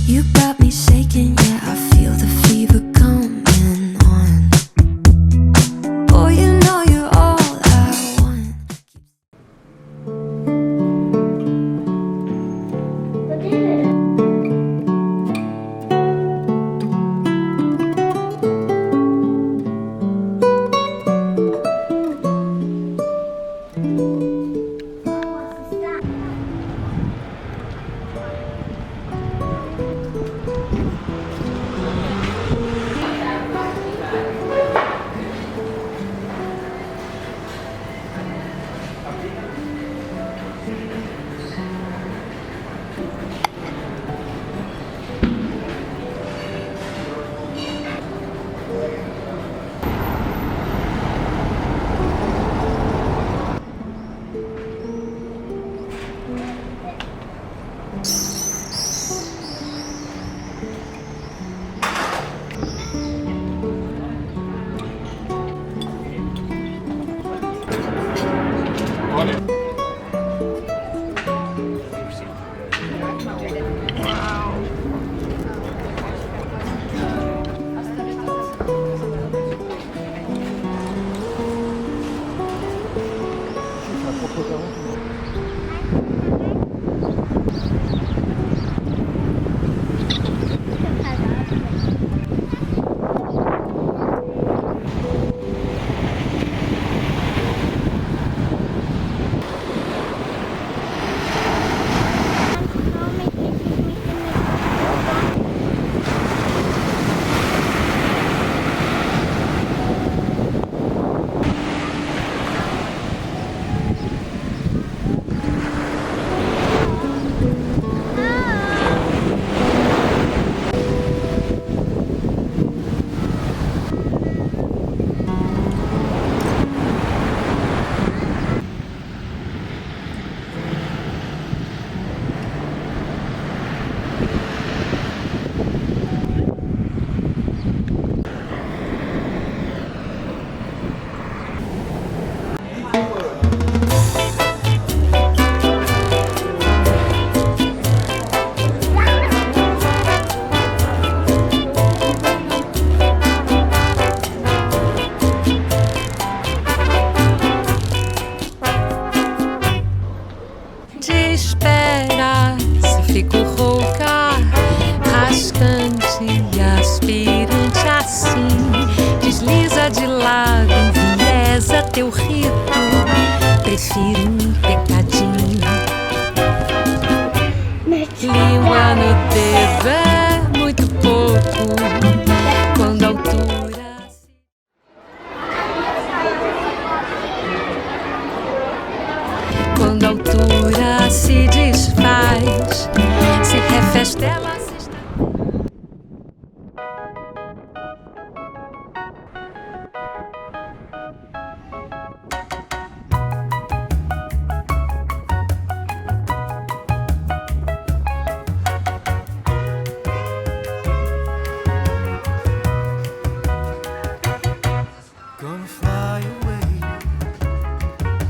You got me shaking, yeah, I feel the fever coming on. Boy, you know you're all I want. De espera, se fico rouca, rascante e aspirante assim, desliza de lado, enviesa teu rito, prefiro um pecadinho. Língua no dedo é muito pouco, quando a altura Quando a altura se desfaz, se refestela, se está... Gonna fly away,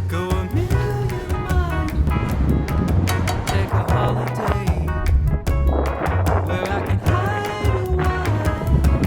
go a million miles, take a holiday where I can hide a while.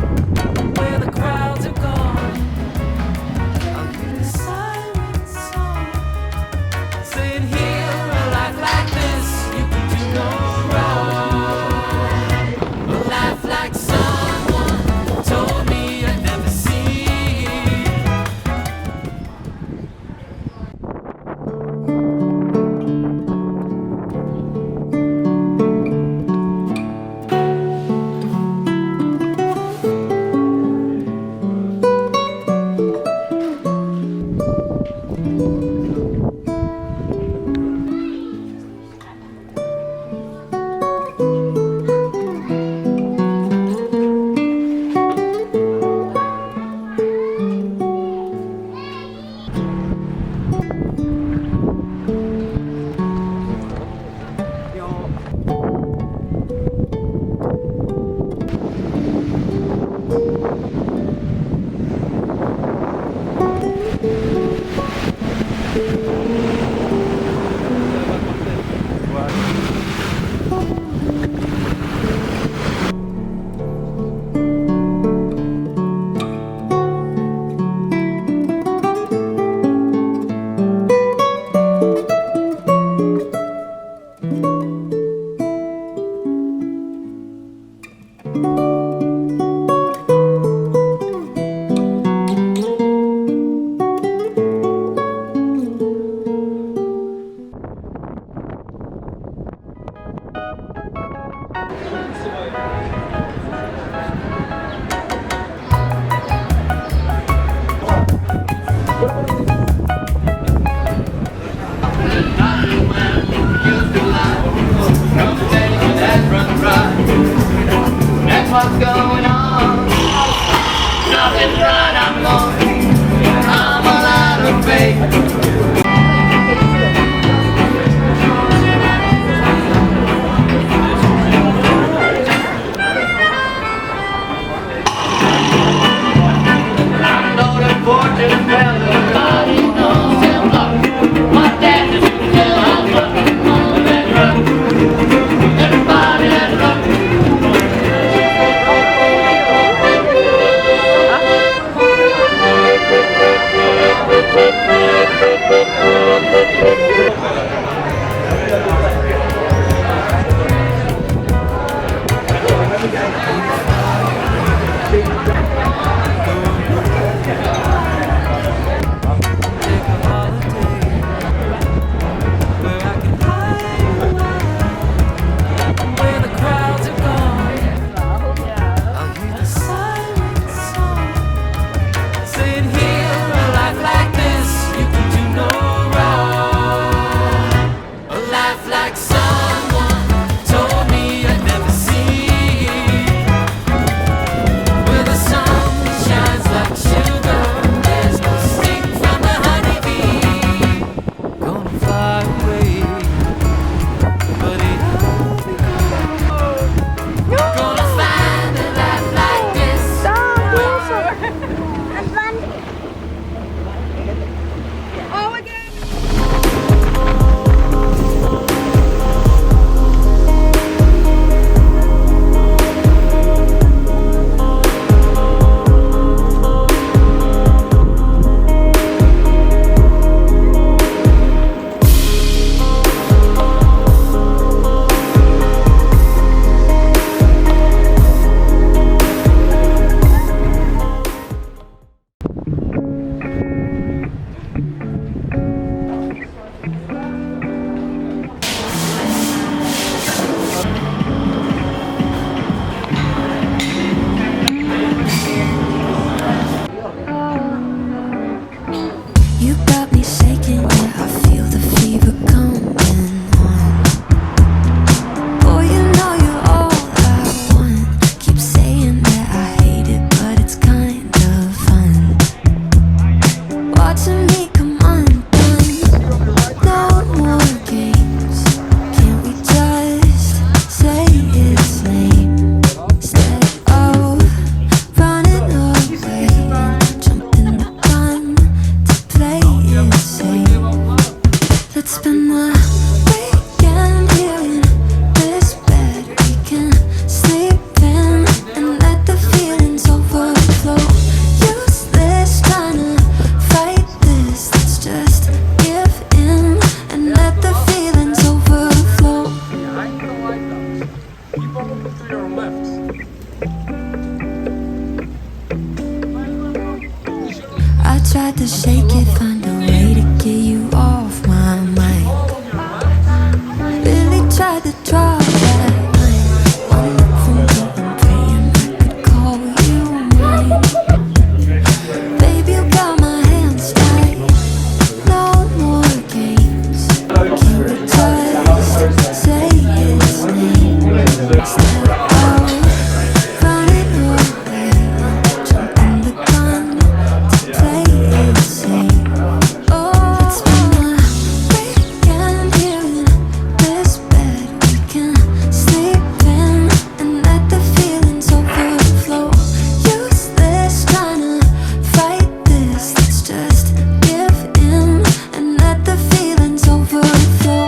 what's going on. Nothing's right, I'm lost. I'm all out of faith. Fortune fell, everybody knows him. Look, my dad just tell I'm lucky. Mama, that's rough. Everybody, that's rough. You got me shaking, yeah, I feel the fever coming on. Boy, you know you're all I want. Keep saying that I hate it, but it's kind of fun. Watching me come undone. No more games. Can't we just say it's lame? Instead of running away, jumping the gun to play it safe. Let's spend the weekend here in this bed we can sleep in and let the feelings overflow. Useless trying to fight this. Let's just give in and let the feelings overflow. Keep on moving to your left. I tried to shake it, find a way to get you off my mind. Really tried to draw that line. One look from you and praying I could call you mine. Baby, you got my hands tied. No more games. Can we just say his name? Instead of running away, jumping the gun to play it safe. Oh, let's spend the weekend here in this bed we can sleep in and let the feelings overflow. Useless trying to fight this. Let's just give in and let the feelings overflow.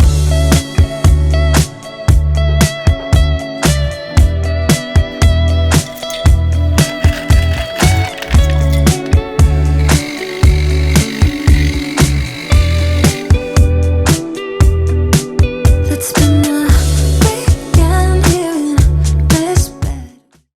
Let's spend the